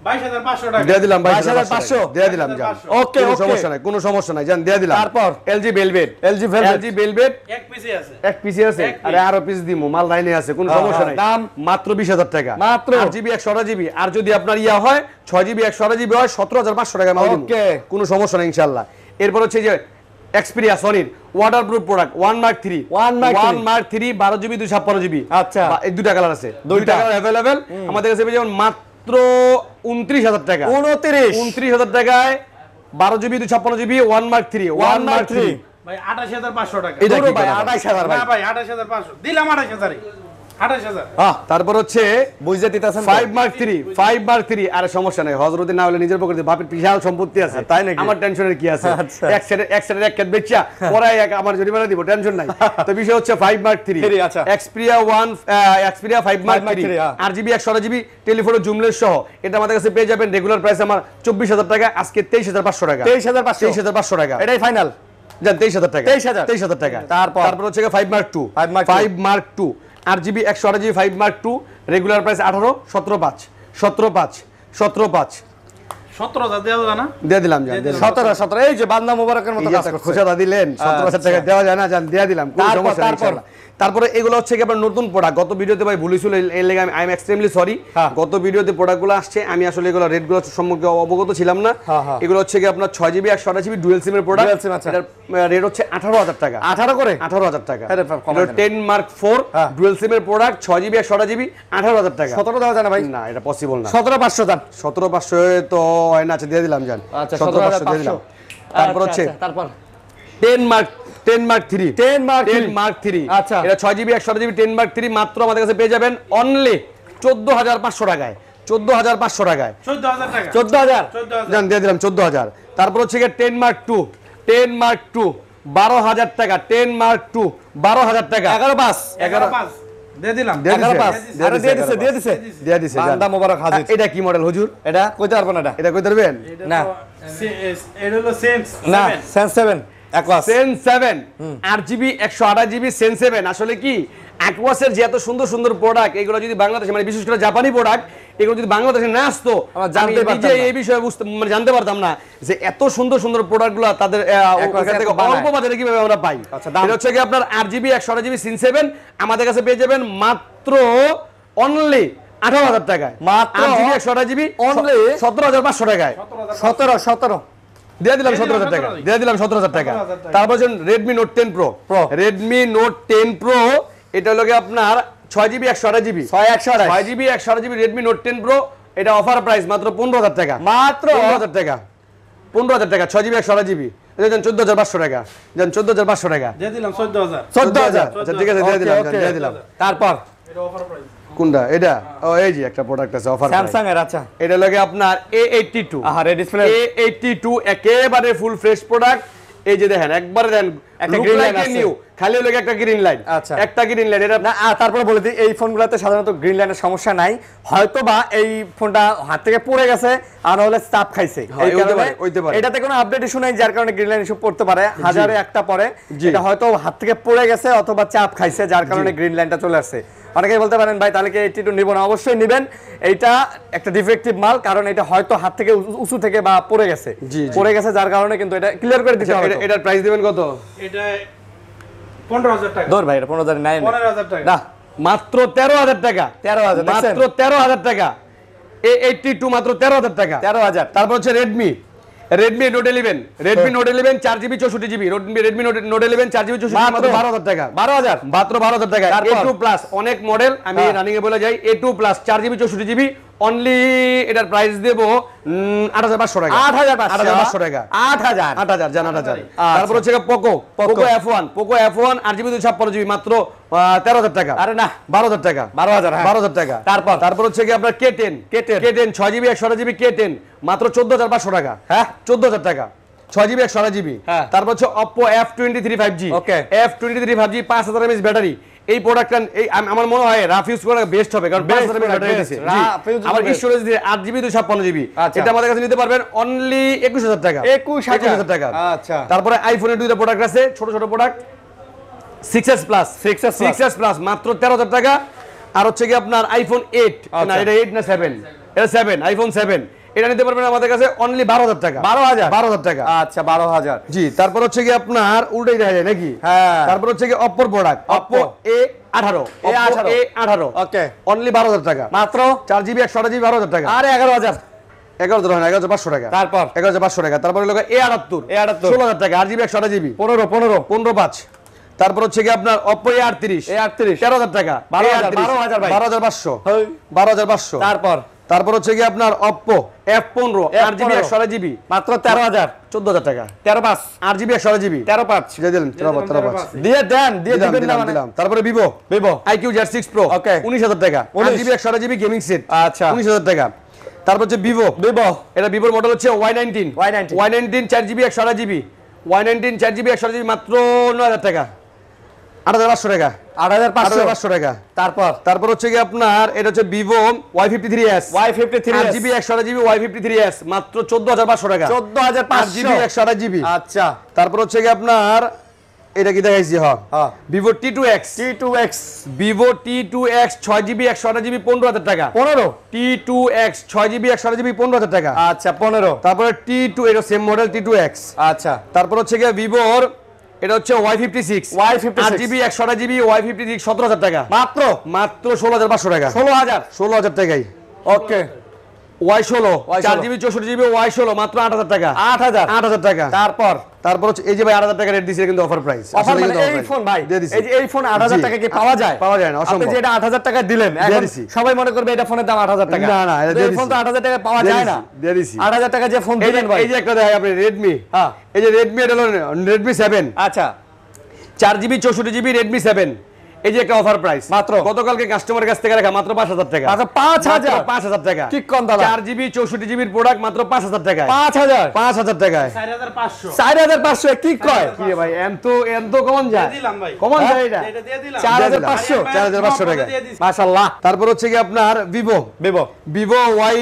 22500 টাকা। দিয়ে দিলাম 22500 দিয়ে দিলাম জান। ওকে কোনো ওকে সমস্যা নাই, কোনো সমস্যা নাই জান, দিয়ে দিলাম। তারপর LG Velvet, LG Velvet LG Velvet এক পিসে আছে। এক পিসি আছে। এক piece। আরে আরো পিস দিমু, মাল লাইনে আছে, কোনো সমস্যা নাই। দাম মাত্র 20000 টাকা। মাত্র 8GB 128GB। আর যদি আপনার ইয়া হয় 6GB 128GB হয় 17500 টাকা মাল দিমু, ওকে। কোনো সমস্যা নাই ইনশাআল্লাহ। এরপর হচ্ছে যে Xperia Sonyর waterproof product 1 Mark 3 12GB 256GB। আচ্ছা এই দুইটা কালার আছে, দুইটা কালার अवेलेबल আমাদের কাছে পেয়ে যাবেন মাত্র 29000 টাকা। 29000 টাকায় 12GB 256GB 1 Mark 3 ভাই 28500 টাকা। এটা কি ভাই কথা? 28000 না ভাই 28500 দিলাম 28000 28000। তারপর হচ্ছে বুঝতে দিতেছেন 5 Mark 3 আরে সমস্যা নাই, হযরতে না হলে নিজের পকেটে বাপের বিশাল সম্পত্তি আছে, তাই নাকি? আমার টেনশনের কি আছে? আচ্ছা। এক সাইডে এক খেত বেচা পরে আমার জরিমানা দিব, টেনশন নাই। তো বিষয় হচ্ছে 5 Mark 3 আচ্ছা। Xperia 5 Mark 3 8GB 128GB টেলিফোনের জুমলেস সহ। এটা আমাদের কাছে পেয়ে যাবেন রেগুলার প্রাইস আমার 24000 টাকা, আজকে 23500 টাকা। 23500 টাকা এটাই ফাইনাল জান, 23000 টাকা। 23000 টাকা। তারপর হচ্ছে 5 Mark 2 5 Mark 2 8GB 128GB 5 Mark 2 regular price 18 17,500 17000 দেওয়া যাবে না? দিয়ে দিলাম জান, 17 এই যে বান্দা মোবারকের মতো কাজ করছে। খোঁচাটা দিলেন 17000 টাকা দেওয়া যায় না জান, দিয়ে দিলাম, কোনো সমস্যা নেই ইনশাআল্লাহ। তারপরে এগুলো হচ্ছে কি আপনার নতুন প্রোডাক্ট, গত ভিডিওতে ভাই ভুল ছিল, এর লাগি আই এম এক্সট্রিমলি সরি। গত ভিডিওতে প্রোডাক্টগুলো আসছে, আমি আসলে এগুলো রেটগুলো সম্পর্কে অবগত ছিলাম না। এগুলো হচ্ছে কি আপনার 6GB 128GB ডুয়াল সিমের প্রোডাক্ট। এটার রেট হচ্ছে 18000 টাকা। 18 করে 18000 টাকা। আরে কমাই দেন। 10 Mark 4 ডুয়াল সিমের প্রোডাক্ট 6GB 128GB 18000 টাকা। 17 দেওয়া যায় না ভাই? না এটা পসিবল না। 17500 দাম। 17500 তো হয় না, আচ্ছা দিয়ে দিলাম জান, আচ্ছা 17500 দিয়ে দিলাম। তারপর হচ্ছে তারপর 10 Mark 3 আচ্ছা এটা 6GB 128GB 10 Mark 3 মাত্র আমাদের কাছে পেয়ে যাবেন অনলি 14500 টাকায়। 14500 টাকায় 14000 টাকা। 14000 জান, দিয়ে দিলাম 14000। তারপর হচ্ছে 10 Mark 2 12000 টাকা। 10 Mark 2 12000 টাকা। 11 11 দিয়ে দিলাম। দিয়ে দিছে, আরে দিয়ে দিছে দিয়ে দিছে জান। বান্দা মোবারক হাজির। এটা কি মডেল হুজুর? এটা কইতে পারবো না। এটা কইতে পারবেন? না এটা হলো সেন্স না sense 7 Aquas Sen 7 8GB 128GB Sen 7। আসলে কি অ্যাকোয়াসের যে এত সুন্দর সুন্দর প্রোডাক্ট, এগুলো যদি বাংলাদেশে মানে বিশেষ করে জাপানি প্রোডাক্ট, এগুলো যদি বাংলাদেশে না আসতো আমরা জানতে আমি নিজে এই বিষয়ে মানে জানতে পারতাম না যে এত সুন্দর সুন্দর প্রোডাক্টগুলো তাদের ওখান থেকে অল্প বাজারে কিভাবে আমরা পাই। এটা হচ্ছে কি আপনার 8GB 128GB সেন 7 আমাদের কাছে পেয়ে যাবেন মাত্র অনলি 18000 টাকায়। মাত্র 8GB 128GB অনলি 17500 টাকায়। 17 দিয়ে দিলাম 17000 টাকা, দিয়ে দিলাম 17000 টাকা। তারপর Redmi Note 10 Pro, Redmi Note 10 Pro এটা হলো আপনার 6GB 128GB 6GB 128GB Redmi Note 10 Pro। এটা অফার প্রাইস মাত্র 15000 টাকা। মাত্র 15000 টাকা 15000 টাকা 6GB 128GB। এটা দেন 14500 টাকা, দেন 14500 টাকা। দিয়ে দিলাম 14000। 14000 আচ্ছা ঠিক আছে, দিয়ে দিলাম দিয়ে দিলাম। তারপর এটা অফার প্রাইস। কোনটা এটা? ও এই যে একটা প্রোডাক্ট আছে অফার স্যামসাং এর। আচ্ছা এটা লাগে আপনার A82। আহারে ডিসপ্লে A82 একেবারে ফুল ফ্রেশ প্রোডাক্ট। এই যে দেখেন একবারে দেন একটা green line আছে। নিউ খালি হলো একটা গ্রিন লাইন আচ্ছা। একটা গ্রিন লাইন এটা না তারপরে বলে দিই এই ফোনগুলোতে সাধারণত গ্রিন লাইনের সমস্যা নাই, হয়তো বা এই ফোনটা হাত থেকে পড়ে গেছে আর নাহলে চাপ খাইছে, হ্যাঁ, এই হইতে কারণে পারে, হইতে পারে। এটাতে কোনো আপডেট ইস্যু নাই, যার কারণে গ্রিন লাইন ইস্যু পড়তে পারে, হাজারে একটা পরে জি। এটা হয়তো হাত থেকে পড়ে গেছে অথবা চাপ খাইছে, যার কারণে গ্রিন লাইনটা চলে আসছে। অনেকেই বলতে পারেন ভাই তাহলে কি এই টি2 নিব না, অবশ্যই নেবেন, এইটা একটা ডিফেক্টিভ মাল, কারণ এটা হয়তো হাত থেকে উঁচু থেকে বা পড়ে গেছে, জি, জি। পড়ে গেছে, যার কারণে কিন্তু এটা ক্লিয়ার করে দিতে হবে। এটার প্রাইস দিবেন কত? এটা 15,000 টাকা। দৌড় ভাই এটা 15,000 নাই 15,000 টাকা। না মাত্র 13,000 টাকা। 13,000 দেখছেন? মাত্র 13,000 টাকা। A82 মাত্র 13,000 টাকা। 13,000 তারপর হচ্ছে Redmi note 11, Redmi note 11 4GB 64GB, Redmi note 11 4GB 64GB মাত্র 12,000 টাকা। 12,000 মাত্র 12,000 টাকা। তারপর? A2 প্লাস অনেক মডেল আমি হ্যাঁ। রানিং এ বলে যাই, A2 plus 4GB 64GB only এটার প্রাইস দেব 8,500 টাকা। 8,500 টাকা। 8,000 8,000 জান 8,000। আচ্ছা। তারপর হচ্ছে পোকো F1 8GB 256GB মাত্র 13,000 টাকা। আরে না 12,000 টাকা। 12,000 হ্যাঁ। 12,000 টাকা। তারপর হচ্ছে কি আপনার K10 6GB 128GB K10 মাত্র 14,500 টাকা। হ্যাঁ 14,000 টাকা 6GB 128GB। হ্যাঁ। তারপর হচ্ছে Oppo F23 5G Okay. F23 5G 5000 mAh battery. এই প্রোডাক্টটা আমার মনে হয় রাফ ইউজ করা বেস্ট হবে, কারণ 5000 mAh ব্যাটারি দিয়েছে। রাফ use আমার করবে। স্টোরেজ দিয়ে 8GB 256GB। আচ্ছা। এটা আমাদের কাছে নিতে পারবেন অনলি 21,000 টাকা। 21,000 টাকা। আচ্ছা। তারপরে আইফোনের দুইটা প্রোডাক্ট আছে, ছোট ছোট product 6s plus 6s plus মাত্র 13,000 টাকা। আর হচ্ছে কি আপনার আইফোন 8 না আচ্ছা। এটা 8 না 7, এটা 7 আইফোন 7 এটা নিতে পারবেন আমাদের কাছে অনলি 12,000 টাকা। 12,000 টাকা। আচ্ছা 12,000 জি। তারপর হচ্ছে কি আপনার উল্টাই দেখা যায় নাকি? হ্যাঁ। তারপর হচ্ছে কি Oppo product Oppo A18 okay only 12,000 টাকা। মাত্র 4GB 128GB 12,000 টাকা। আরে 11,000 11,000 হয় না, 11,500 টাকা। তারপর 11,500 টাকা। তারপর হলো A78 16,000 টাকা 8GB 128GB 15,500 তারপর হচ্ছে কি আপনার Oppo A38 13,000 টাকা 12,000 ভাই 12,500 হেই। 12,500 তারপর হচ্ছে কি আপনার Oppo F15 8GB 128GB মাত্র 13,000 14,000 টাকা 13,500 8GB 128GB 13,500 দিয়ে দিলেন 13,500 দিয়ে দিবেন না মানে দিলাম। তারপরে Vivo IQ Z6 Pro Okay. 19,000 টাকা 19 8GB 128GB গেমিং সেট আচ্ছা 19,000 টাকা। তারপর হচ্ছে Vivo এটা ভিভোর মডেল হচ্ছে Y19 4GB 128GB Y19 4GB 128GB মাত্র 9,000 টাকা 8,500 টাকা 8,500 টাকা। তারপর হচ্ছে কি আপনার এটা হচ্ছে Vivo Y53s 8GB 128GB Y53s মাত্র 14,500 টাকা 8GB 128GB। আচ্ছা তারপর হচ্ছে কি আপনার এটা কি দেখাইছি হ্যাঁ Vivo T2X Vivo T2X 6GB 128GB 15,000 টাকা 15 T2X 6GB 128GB 15,000 টাকা। আচ্ছা 15 তারপরে T2 এটা সেম মডেল T2X। আচ্ছা তারপর হচ্ছে কি Vivoর এটা হচ্ছে Y56 8GB 128GB Y56 17,000 টাকা মাত্র 16,500 টাকা 16,000 টাকাই। ওকে Y16 4GB 64GB Y16 মাত্র 8,000 টাকা 8,000 টাকা। তারপর হচ্ছে এই যে ভাই 8,000 টাকা রেট দিয়েছে কিন্তু অফার প্রাইস অফার মানে এই ফোন ভাই এই যে এই ফোন 8,000 টাকা কি পাওয়া যায় না, অসম্ভব। আপনি যে এটা 8,000 টাকা দিলেন এখন দিছি। সবাই মনে করবে এটা ফোনের দাম 8,000 টাকা না, এটা তো দিয়ে এই ফোন তো দিছি। 8,000 টাকা পাওয়া যায় না দিয়ে দিছি। 8,000 টাকা যে ফোন দিলেন ভাই এই যে একটা দেখাই আপনি Redmi হ্যাঁ এই যে Redmi এটা হলো Redmi 7 আচ্ছা 4GB 64GB Redmi 7 এই যে একটা অফার প্রাইস মাত্র গতকালকে কাস্টমারের কাছ থেকে রাখা মাত্র 5,000 টাকা মাত্র 5,000 5,000 টাকা কি কম দাদা 4GB 64GB এর প্রোডাক্ট মাত্র 5,000 টাকায় 5,000 টাকায় 4,500 4,500 কি কয় কি রে ভাই এত কমন যায় দিলাম ভাই কমন যায় এটা এটা দিয়ে দিলাম 4,500 4,500 টাকা মাশাআল্লাহ তারপর হচ্ছে কি আপনার Vivo Y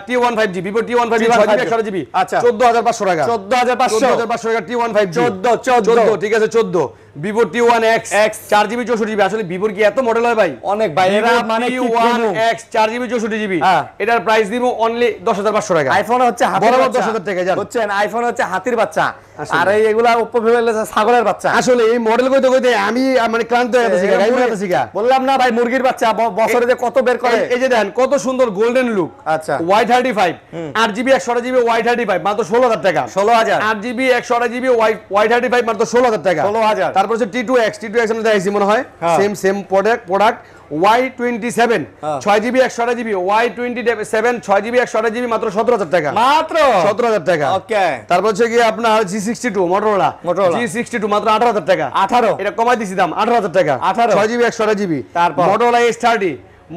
T1 5G Vivo T1 5G 6GB 128GB আচ্ছা 14,500 টাকা 14,500 টাকা T1 5G 14 ঠিক আছে 14 Vivo T1X 4GB 64GB আসলে Vivo কি এত মডেল হয় ভাই অনেক ভাই এরা মানে কি কোন T1X 4GB 64GB হ্যাঁ। এটার প্রাইস দিব অনলি 10,500 টাকা আইফোন হচ্ছে হাতির বরাবর বাচ্চা 10,000 টাকা জান বুঝছেন আইফোন হচ্ছে হাতির বাচ্চা আসলে। আর এইগুলা Oppo Vivo হচ্ছে ছাগলের বাচ্চা আসলে এই মডেল কইতে আমি মানে ক্লান্ত হয়ে গেছি গাইমা গেছি বললাম না ভাই মুরগির বাচ্চা বছরে যে কত বের করে এই যে দেখেন কত সুন্দর গোল্ডেন লুক আচ্ছা Y35 8GB 128GB Y35 মাত্র 16,000 টাকা 16,000 8GB 128GB Y35 মাত্র 16,000 টাকা 16,000 তারপর হচ্ছে T2X আমরা দেখাইছি মনে হয় হ্যাঁ। সেম প্রোডাক্ট Y27 হ্যাঁ। 6GB 128GB Y27 6GB 128GB মাত্র 17,000 টাকা মাত্র 17,000 টাকা ওকে তারপর হচ্ছে কি আপনার G62 Motorola G62 মাত্র 18,000 টাকা 18 এটা কমাই দিছি দাম 18,000 টাকা 18 6GB 128GB তারপর Motorola S30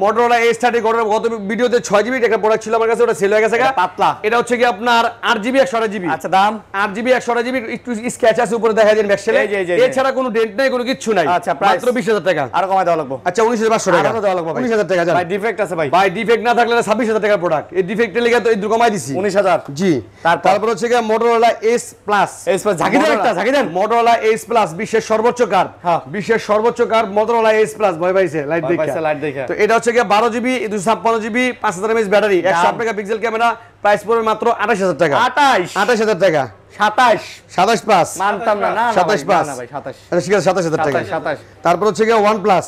Motorola A30 গত ভিডিওতে 6GB একটা প্রোডাক্ট ছিল আমার কাছে, ওটা সেল হয়ে গেছে। পাতলা। এটা হচ্ছে কি আপনার 8GB 128GB। আচ্ছা দাম 8GB 128GB, একটু স্ক্র্যাচ আছে উপরে দেখা দেন ব্যাকশেলে। এছাড়া কোনো ডেন্ট নাই, কোনো কিছু নাই। আচ্ছা মাত্র 20000 টাকা। আর কমাই দেওয়া লাগবে। আচ্ছা 19500 টাকা। আরো দেওয়া লাগবে ভাই। 19000 টাকা জান। ভাই ডিফেক্ট আছে ভাই। ভাই ডিফেক্ট না থাকলে 26000 টাকার প্রোডাক্ট। এই ডিফেক্টের লাগি তো এই কমাই দিছি 19000। জি। তারপর হচ্ছে কি Motorola S Plus। S Plus ঝাঁকি দেন একটা, ঝাঁকি দেন। Motorola S Plus বিশ্বের সর্বোচ্চ কার, বিশ্বের সর্বোচ্চ কার Motorola S Plus। ভয় পাইছে লাইট দেখে। তো এটা হচ্ছে কি 12GB 256GB 5000 mAh battery, 108 megapixel camera, price পড়বে মাত্র 28000 টাকা। 28000 টাকা। 27 প্লাস মানতাম না। না 27 প্লাস না ভাই 27। আচ্ছা ঠিক আছে 27000 টাকা। 27। তারপর হচ্ছে কি OnePlus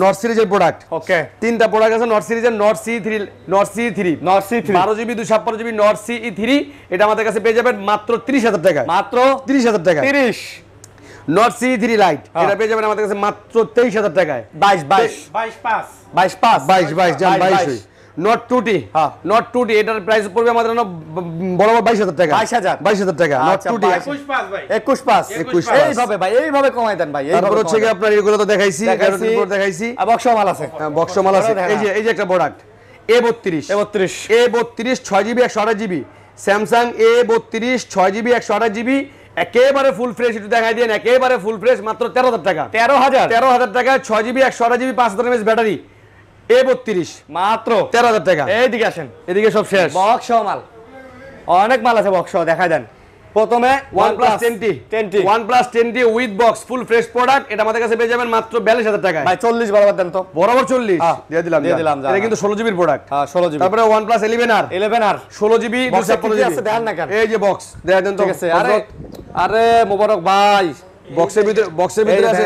নট সিরিজের প্রোডাক্ট। ওকে। তিনটা প্রোডাক্ট আছে নট সিরিজের, not C3 12GB 256GB not CE3। এটা আমাদের কাছে পেয়ে যাবেন মাত্র 30000 টাকা। মাত্র 30000 টাকা। 30। নট CE3 লাইট এটা পেয়ে যাবেন আমাদের কাছে মাত্র 23000 টাকায়। 22 জান 22 নট 2T নট 2T এটার প্রাইস পড়বে আমাদের বরাবর 22000 টাকা। 22000 টাকা নট 2T। 21 পাস এইভাবে ভাই, এইভাবে কমাই দেন ভাই। তারপর হচ্ছে কি আপনার এগুলো তো দেখাইছি, দেখাইছি বক্স মাল আছে। বক্স মাল আছে। এই যে একটা product A32 6GB 128GB Samsung A32 6GB 128GB একেবারে ফুল ফ্রেশ। একটু দেখাই দেন, একেবারে ফুল ফ্রেশ মাত্র 13000 টাকা। 13000 টাকায় 6GB 128GB 5000 mAh battery A32 মাত্র 13000 টাকা। এইদিকে আসেন, এদিকে সব শেষ। বক্স মাল অনেক মাল আছে, বক্স দেখাই দেন। প্রথমে OnePlus 10T with box full fresh product. এটা আমাদের কাছে পেয়ে যাবেন মাত্র 42000 টাকায়। ভাই 40 বরাবর দেন তো। বরাবর 40 দিয়ে দিলাম। এটা কিন্তু 16GB প্রোডাক্ট। 16GB। তারপরে OnePlus 11R 16GB 256GB আছে, দেন না কেন? এই যে বক্স দেখা দেন তো। ঠিক আছে। আরে মোবারক ভাই, বক্সের ভিতরে আছে।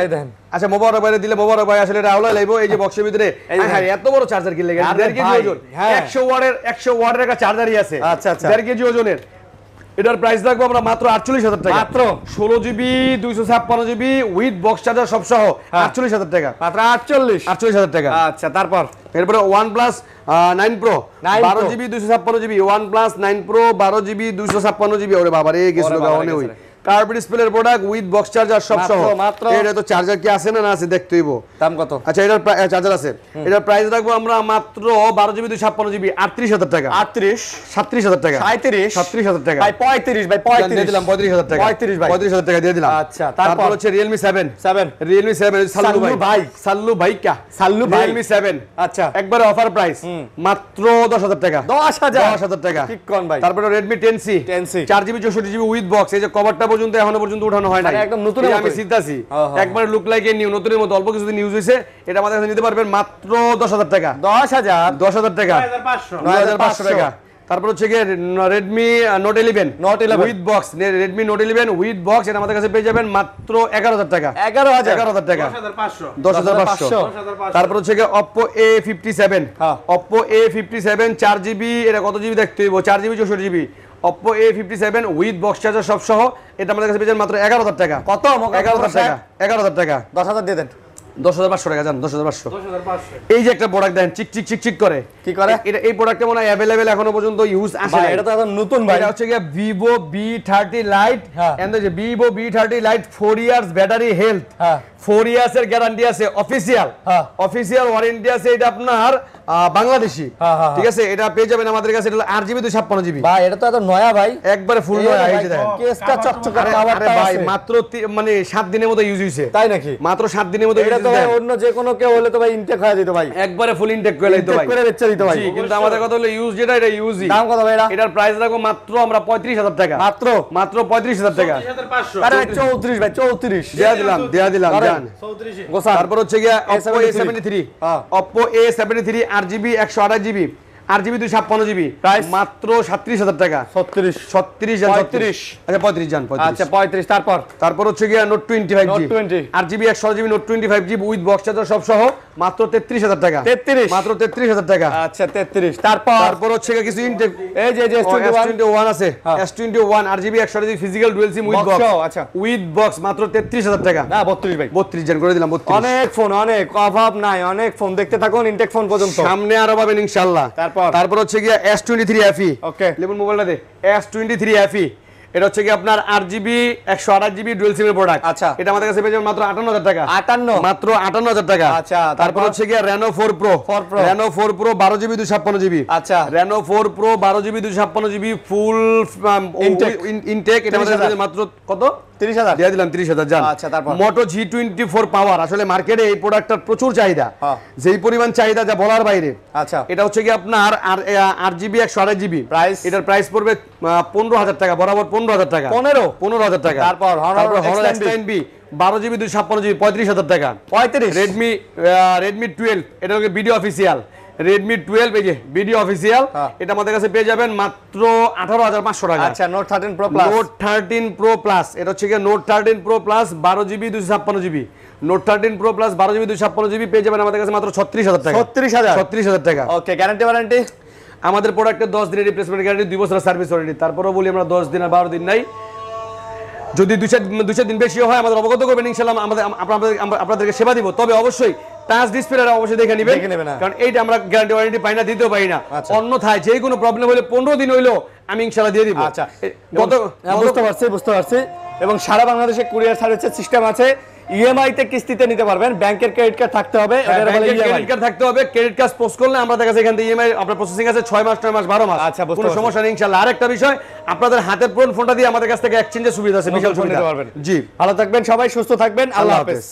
আচ্ছা মোবারক ভাই দিলে, মোবারক ভাই আসলে এটা আওলা লাইবো। এই যে বক্সের ভিতরে হ্যাঁ এত বড় চার্জার কিনলে 1.5 কেজি ওজন, 100 ওয়াটের একটা চার্জারই আছে। আচ্ছা 1.5 কেজি ওজনের। এটার প্রাইস রাখবো আমরা মাত্র 48000 টাকা। মাত্র 16GB 256GB with box charger সব সহ 48000 টাকা। মাত্র 48000 টাকা। আচ্ছা তারপর এরপরে OnePlus 9 Pro 12GB 256GB OnePlus 9 Pro 12GB 256GB। ওরে বাবা রে গেছিল গাওনে ওই কার্ভ ডিসপ্লের প্রোডাক্ট উইথ বক্স চার্জার সব সহ। এটা তো চার্জার কি আছে না আছে দেখতে হইব। দাম কত? আচ্ছা এটার চার্জার আছে। এটার প্রাইস রাখবো আমরা মাত্র 12GB 256GB 38000 টাকা। 37000 টাকা। 37000 টাকা। ভাই 35 ভাই 35 দিয়ে দিলাম 35000 টাকা। 35 ভাই 35000 টাকা দিয়ে দিলাম। আচ্ছা তারপর হচ্ছে Realme 7 সাল্লু ভাই Realme 7 আচ্ছা একবারে অফার প্রাইস মাত্র 10000 টাকা। 10000 টাকা। ঠিক কোন ভাই। তারপরে Redmi 10C 4GB 64GB with box. এই যে কভারটা পর্যন্ত এখনো পর্যন্ত উঠানো হয় না, একদম নতুন। আমি সিদ্ধাছি একবার লুক লাইক নিউ নতুনের মতো অল্প কিছুদিন ইউজ হইছে। এটা আমাদের কাছে নিতে পারবেন মাত্র 10000 টাকা। 10000 টাকা 9500 টাকা। তারপর হচ্ছে গিয়ে Redmi Note 11 with box. Redmi Note 11 with box এটা আমাদের কাছে পেয়ে যাবেন মাত্র 11000 টাকা। 11000 টাকা 10500। তারপর হচ্ছে গিয়ে Oppo A57 4GB এটা কত জিবি দেখতে হইব 4GB 64GB Oppo A57 with box charger সব সহ। এটা আমাদের কাছে পেয়ে যাবেন মাত্র 11000 টাকা। কত? 11000 টাকা। 11000 টাকা। 10000 দিয়ে দেন। 10500 টাকা জান। 10500। এই যে একটা প্রোডাক্ট দেন চিক করে কি করে। এটা এই প্রোডাক্টটা মনে হয় अवेलेबल এখনো পর্যন্ত ইউজ আসে না। এটা তো একদম নতুন ভাই। এটা হচ্ছে কি Vivo B30 Lite এন্ড যে Vivo B30 Lite 4 years battery health. 4 years এর গ্যারান্টি আছে অফিশিয়াল ওয়ারেন্টি আছে। এটা আপনার বাংলাদেশি। ঠিক আছে। এটা পেয়ে যাবেন আমাদের কাছে। এটা 8GB 256GB ভাই। এটা তো একদম নয়া ভাই, একবারে ফুল নয়া। এই যে দেখেন কেসটা চকচকে আরে ভাই মাত্র মানে 7 দিনের মতো ইউজ হইছে। তাই নাকি? মাত্র 7 দিনের মতো। এটা তো ভাই অন্য যে কোনো কেউ হলে তো ভাই ইনটেক হয়ে যেত ভাই, একবারে ফুল ইনটেক করে লইতো ভাই, করে বেচে দিত ভাই। জি কিন্তু আমাদের কথা হলো ইউজ যেটা এটা ইউজই। দাম কত ভাই? এটার প্রাইস রাখবো মাত্র আমরা 35000 টাকা। মাত্র 35000 টাকা। আরে 34 ভাই 34 দেয়া দিলাম জান। তারপর হচ্ছে গিয়া Oppo A73 8GB 128GB 8GB 256GB price মাত্র 37000 টাকা। 36 আচ্ছা 35 জান 35। আচ্ছা 35। তারপর হচ্ছে গিয়া Note 25G 8GB 128GB Note 25G with box charger সব সহ মাত্র 33000 টাকা। মাত্র 33000 টাকা। আচ্ছা 33। তারপর হচ্ছে গিয়া কিছু ইনটেক। এই যে S21 আছে S21 8GB 128GB physical dual SIM with box. আচ্ছা উইথ বক্স মাত্র 33000 টাকা। না 32 ভাই 32 জান করে দিলাম 32। অনেক ফোন, অনেক অভাব নাই, অনেক ফোন দেখতে থাকুন ইনটেক ফোন পর্যন্ত। সামনে আরো পাবেন ইনশাআল্লাহ। তারপর হচ্ছে গিয়া S23 FE। ওকে লেবুন মোবাইলটা দে। S23 FE এটা হচ্ছে কি আপনার 8GB 128GB ডুয়াল সিমের প্রোডাক্ট। আচ্ছা। এটা আমাদের কাছে পেয়ে যাবেন মাত্র 58000 টাকা। 58 মাত্র 58000 টাকা। আচ্ছা, তারপর হচ্ছে কি Reno 4 Pro। Reno 4 Pro 12GB 256GB। আচ্ছা। Reno 4 Pro 12GB 256GB ফুল ইনটেক। এটা আমাদের কাছে মাত্র কত? 30000 দিয়ে দিলাম 30000 জান। আচ্ছা, তারপর Moto G24 পাওয়ার, আসলে মার্কেটে এই প্রোডাক্টটার প্রচুর চাহিদা, হ্যাঁ। যেই পরিমাণ চাহিদা যা বলার বাইরে। আচ্ছা, এটা হচ্ছে কি আপনার 8GB 128GB প্রাইস, এটার প্রাইস পড়বে 15000 টাকা, বরাবর 15000 টাকা। 15000 টাকা। তারপর Honor X9B 12GB 256GB 35000 টাকা। 35 Redmi 12 এটা হচ্ছে ভিডিও অফিসিয়াল। Redmi 12 এই যে ভিডিও অফিসিয়াল, এটা আমাদের কাছে পেয়ে যাবেন মাত্র 18500 টাকা। আচ্ছা, Note 13 Pro Plus। Note 13 Pro Plus এটা হচ্ছে কি Note 13 Pro Plus 12GB 256GB। Note 13 Pro Plus 12GB 256GB পেয়ে যাবেন আমাদের কাছে মাত্র 36000 টাকা। 36000 টাকা। ওকে, গ্যারান্টি ওয়ারেন্টি? আমাদের প্রোডাক্টের 10 দিনের রিপ্লেসমেন্ট গ্যারান্টি, 2 বছরের সার্ভিস ওয়ারেন্টি। তারপরেও বলি আমরা 10 দিন আর 12 দিন নাই, যদি 2 দিন বেশি হয় আমাদের অবগত করবেন, ইনশাআল্লাহ আপনাদেরকে সেবা দিব। তবে অবশ্যই টাচ ডিসপ্লেটা অবশ্যই দেখে নেবেন, কারণ এইটা আমরা গ্যারান্টি ওয়ারেন্টি পাই না, দিতেও পারি না। অন্যথায় যে কোনো প্রবলেম হলে 15 দিন হইলো আমি ইনশাআল্লাহ দিয়ে দিব। আচ্ছা, বুঝতে পারছি। এবং সারা বাংলাদেশে কুরিয়ার সার্ভিসের সিস্টেম আছে। ইএমআই তে কিস্তিতে নিতে পারবেন, ব্যাংকের ক্রেডিট কার্ড থাকতে হবে, ক্রেডিট কার্ড থাকতে হবে। ক্রেডিট কার্ড পোস্ট করলে আমাদের কাছে এখান থেকে ইএমআই আপনার প্রসেসিং আছে 6 মাস 9 মাস 12 মাস। আচ্ছা, কোনো সমস্যা নেই ইনশাআল্লাহ। আরেকটা বিষয়, আপনাদের হাতের ফোনটা দিয়ে আমাদের কাছ থেকে এক্সচেঞ্জের সুবিধা আছে, বিশাল সুবিধা। নিতে পারবেন। জি, ভালো থাকবেন সবাই, সুস্থ থাকবেন, আল্লাহ হাফেজ।